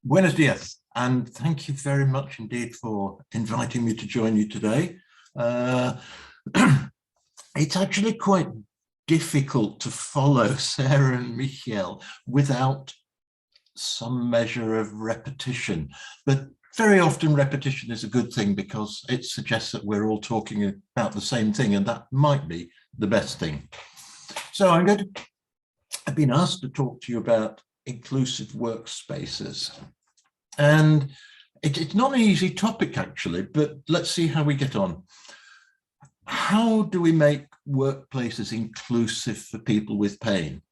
Buenos dias, and thank you very much indeed for inviting me to join you today. It's actually quite difficult to follow Sarah and Michiel without some measure of repetition, but very often repetition is a good thing because it suggests that we're all talking about the same thing, and that might be the best thing. So I've been asked to talk to you about inclusive workspaces. And it's not an easy topic, actually, but let's see how we get on. How do we make workplaces inclusive for people with pain?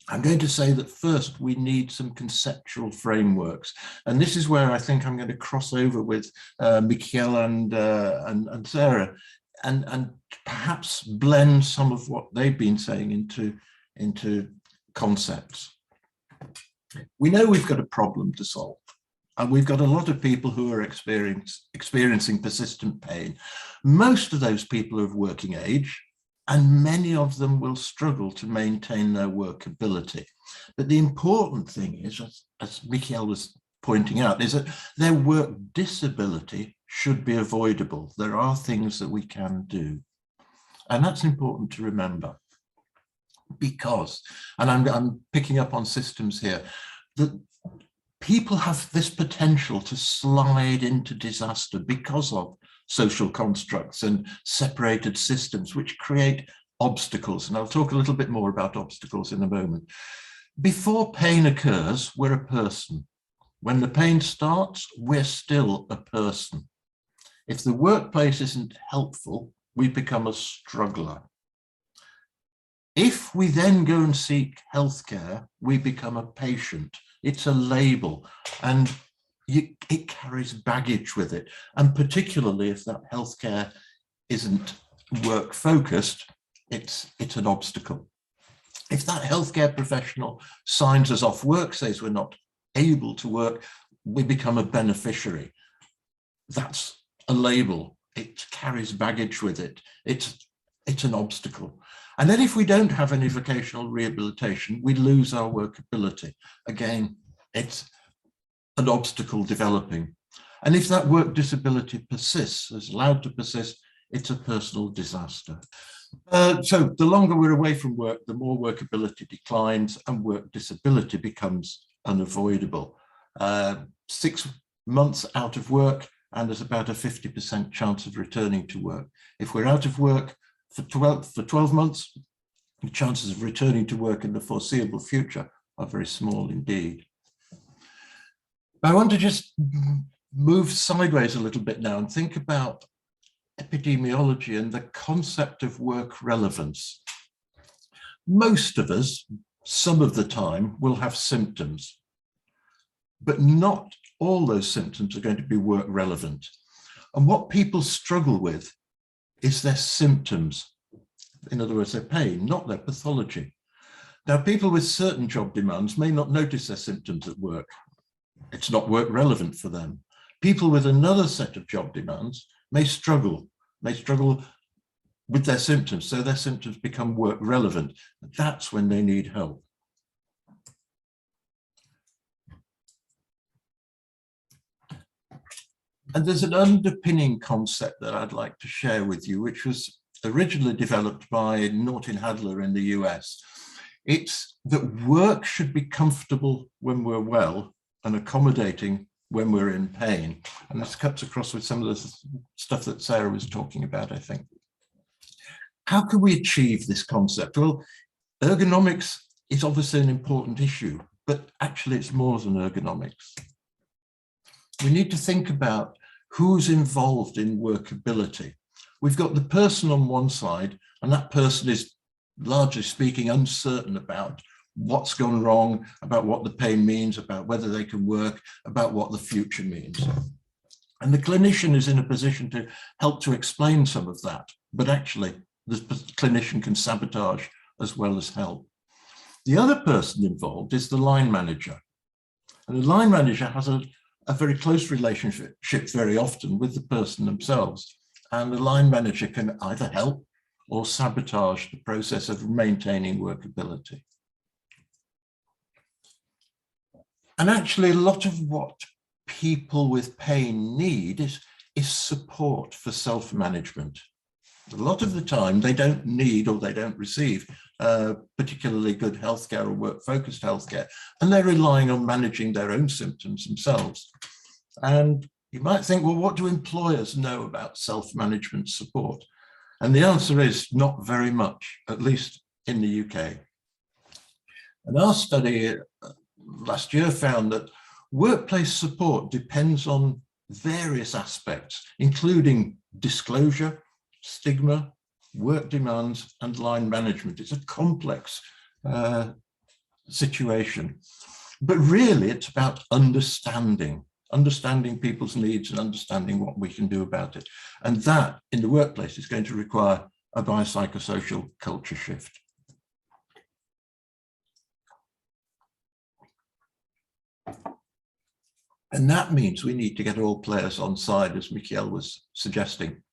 I'm going to say that first we need some conceptual frameworks. And this is where I think I'm going to cross over with Michiel and Sarah and perhaps blend some of what they've been saying into concepts. We know we've got a problem to solve, and we've got a lot of people who are experiencing persistent pain. Most of those people are of working age, and many of them will struggle to maintain their workability. But the important thing is, as Michiel was pointing out, is that their work disability should be avoidable. There are things that we can do, and that's important to remember. Because, and I'm picking up on systems here, that people have this potential to slide into disaster because of social constructs and separated systems which create obstacles. And I'll talk a little bit more about obstacles in a moment. Before pain occurs, we're a person. When the pain starts, we're still a person. If the workplace isn't helpful, we become a struggler. If we then go and seek healthcare, we become a patient. It's a label, and it carries baggage with it. And particularly if that healthcare isn't work focused, it's an obstacle. If that healthcare professional signs us off work, says we're not able to work, we become a beneficiary. That's a label. It carries baggage with it. It's an obstacle. And then if we don't have any vocational rehabilitation, we lose our workability. Again, it's an obstacle developing. And if that work disability persists, is allowed to persist, it's a personal disaster. So the longer we're away from work, the more workability declines and work disability becomes unavoidable. 6 months out of work, and there's about a 50% chance of returning to work. If we're out of work for 12 months, the chances of returning to work in the foreseeable future are very small indeed. I want to just move sideways a little bit now and think about epidemiology and the concept of work relevance. Most of us, some of the time, will have symptoms, but not all those symptoms are going to be work relevant. And what people struggle with is their symptoms. In other words, their pain, not their pathology. Now, people with certain job demands may not notice their symptoms at work. It's not work relevant for them. People with another set of job demands may struggle with their symptoms, so their symptoms become work relevant. That's when they need help. And there's an underpinning concept that I'd like to share with you, which was originally developed by Norton Hadler in the US. It's that work should be comfortable when we're well and accommodating when we're in pain. And this cuts across with some of the stuff that Sarah was talking about, I think. How can we achieve this concept? Well, ergonomics is obviously an important issue, but actually it's more than ergonomics. We need to think about who's involved in workability. We've got the person on one side, and that person is, largely speaking, uncertain about what's gone wrong, about what the pain means, about whether they can work, about what the future means. And the clinician is in a position to help to explain some of that, but actually the clinician can sabotage as well as help. The other person involved is the line manager. And the line manager has a very close relationship very often with the person themselves. And the line manager can either help or sabotage the process of maintaining workability. And actually, a lot of what people with pain need is support for self-management. A lot of the time, they don't need or they don't receive particularly good healthcare or work-focused healthcare, and they're relying on managing their own symptoms themselves. And you might think, well, what do employers know about self-management support? And the answer is not very much, at least in the UK. And our study last year found that workplace support depends on various aspects, including disclosure, stigma, work demands, and line management. It's a complex situation, but really it's about understanding people's needs and understanding what we can do about it. And that in the workplace is going to require a biopsychosocial culture shift. And that means we need to get all players on side, as Michiel was suggesting.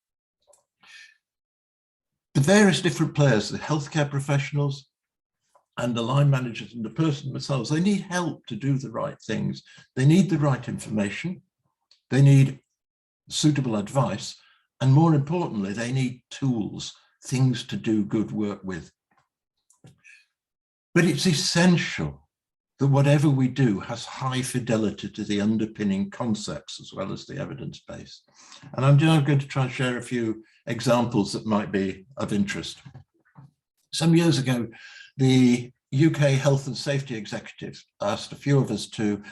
The various different players, the healthcare professionals and the line managers and the person themselves, they need help to do the right things. They need the right information. They need suitable advice. And more importantly, they need tools, things to do good work with. But it's essential that whatever we do has high fidelity to the underpinning concepts as well as the evidence base. And I'm now going to try and share a few examples that might be of interest. Some years ago, the UK Health and Safety Executive asked a few of us to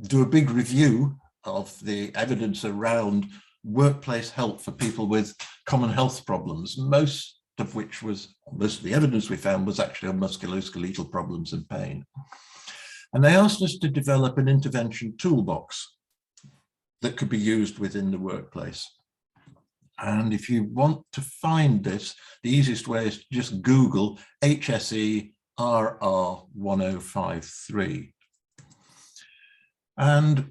do a big review of the evidence around workplace help for people with common health problems, most of the evidence we found was actually on musculoesqueletal problems and pain. And they asked us to develop an intervention toolbox that could be used within the workplace. And if you want to find this, the easiest way is to just Google HSE RR1053. And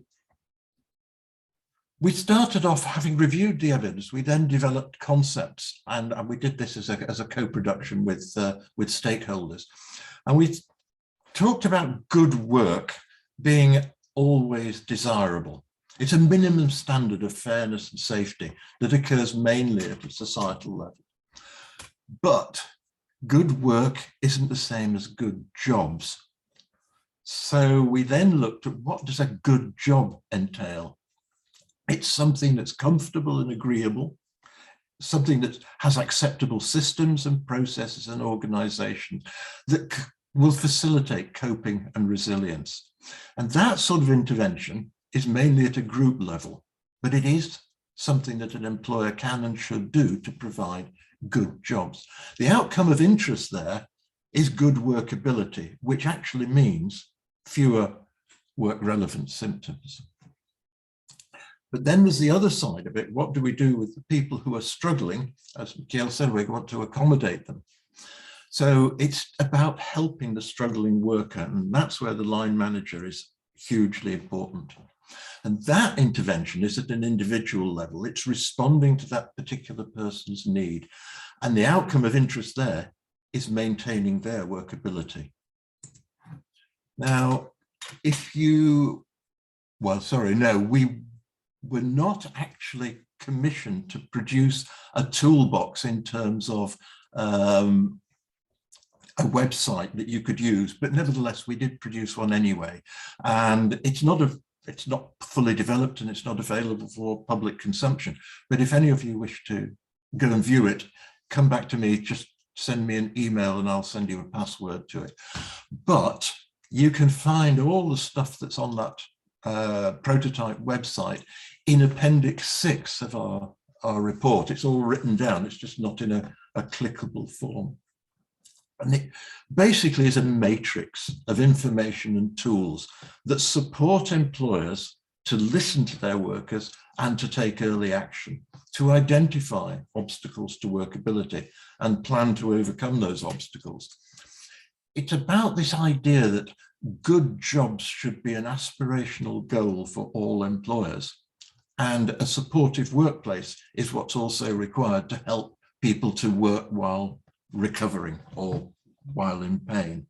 we started off having reviewed the evidence. We then developed concepts, and we did this as a co-production with stakeholders. And we talked about good work being always desirable. It's a minimum standard of fairness and safety that occurs mainly at a societal level. But good work isn't the same as good jobs. So we then looked at what does a good job entail? It's something that's comfortable and agreeable, something that has acceptable systems and processes and organizations that will facilitate coping and resilience. And that sort of intervention is mainly at a group level, but it is something that an employer can and should do to provide good jobs. The outcome of interest there is good workability, which actually means fewer work-relevant symptoms. But then there's the other side of it. What do we do with the people who are struggling? As Michiel said, we want to accommodate them. So it's about helping the struggling worker, and that's where the line manager is hugely important. And that intervention is at an individual level. It's responding to that particular person's need. And the outcome of interest there is maintaining their workability. Now, we were not actually commissioned to produce a toolbox in terms of a website that you could use, but nevertheless, we did produce one anyway. And it's not fully developed and it's not available for public consumption. But if any of you wish to go and view it, come back to me, just send me an email and I'll send you a password to it. But you can find all the stuff that's on that prototype website in Appendix 6 of our report. It's all written down, it's just not in a clickable form. And it basically is a matrix of information and tools that support employers to listen to their workers and to take early action, to identify obstacles to workability and plan to overcome those obstacles. It's about this idea that good jobs should be an aspirational goal for all employers, and a supportive workplace is what's also required to help people to work while recovering or while in pain.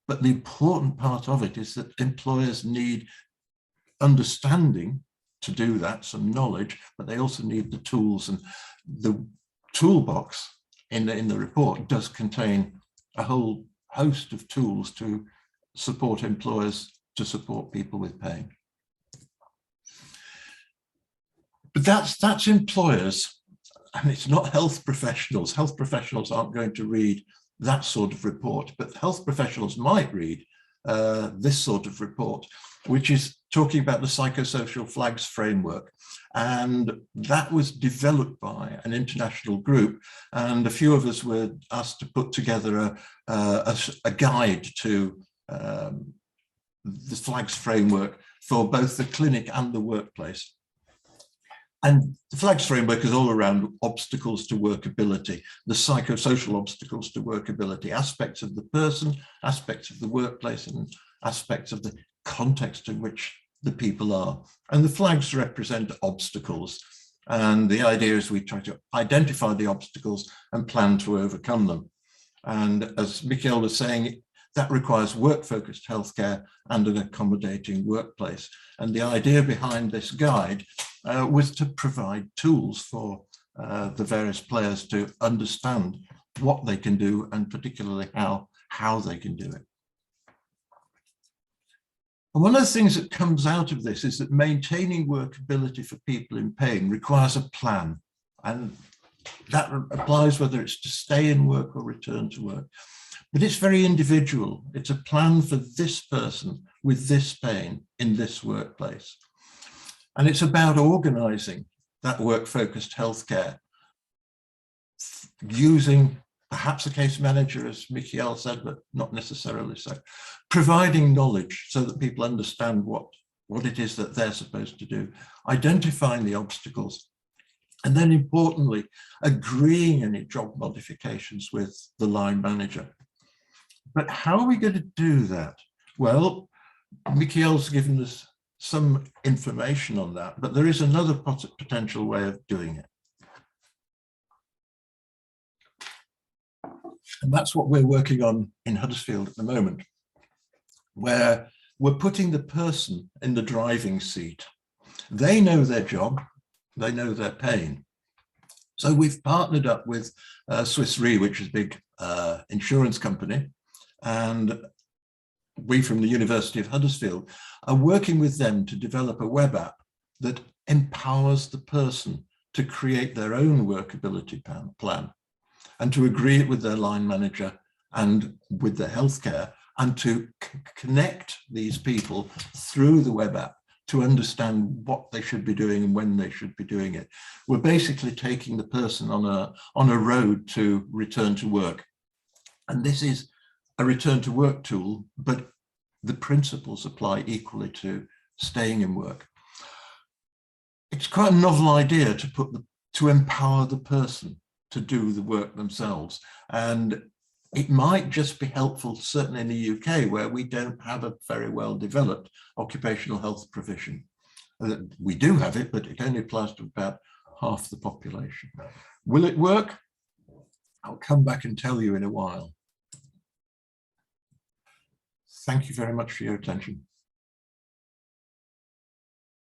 But the important part of it is that employers need understanding to do that, some knowledge, but they also need the tools. And the toolbox in the report does contain a whole host of tools to support employers to support people with pain. But that's employers, and it's not health professionals. Health professionals aren't going to read that sort of report, but health professionals might read this sort of report, which is talking about the psychosocial flags framework. And that was developed by an international group, and a few of us were asked to put together a guide to the flags framework for both the clinic and the workplace. And the flags framework is all around obstacles to workability, the psychosocial obstacles to workability, aspects of the person, aspects of the workplace, and aspects of the context in which the people are. And the flags represent obstacles. And the idea is we try to identify the obstacles and plan to overcome them. And as Mikhail was saying, that requires work-focused healthcare and an accommodating workplace. And the idea behind this guide was to provide tools for the various players to understand what they can do, and particularly how they can do it. And one of the things that comes out of this is that maintaining workability for people in pain requires a plan. And that applies whether it's to stay in work or return to work. But it's very individual. It's a plan for this person with this pain in this workplace. And it's about organizing that work-focused healthcare, using perhaps a case manager, as Mikhail said, but not necessarily so, providing knowledge so that people understand what it is that they're supposed to do, identifying the obstacles, and then importantly, agreeing any job modifications with the line manager. But how are we going to do that? Well, Mikhail's given us some information on that, but there is another potential way of doing it. And that's what we're working on in Huddersfield at the moment, where we're putting the person in the driving seat. They know their job, they know their pain. So we've partnered up with Swiss Re, which is a big insurance company, and we from the University of Huddersfield are working with them to develop a web app that empowers the person to create their own workability plan and to agree it with their line manager and with their healthcare, and to connect these people through the web app to understand what they should be doing and when they should be doing it. We're basically taking the person on a road to return to work. And this is a return to work tool, but the principles apply equally to staying in work. It's quite a novel idea to empower the person to do the work themselves. And it might just be helpful, certainly in the UK, where we don't have a very well developed occupational health provision. We do have it, but it only applies to about half the population. Will it work? I'll come back and tell you in a while. Thank you very much for your attention.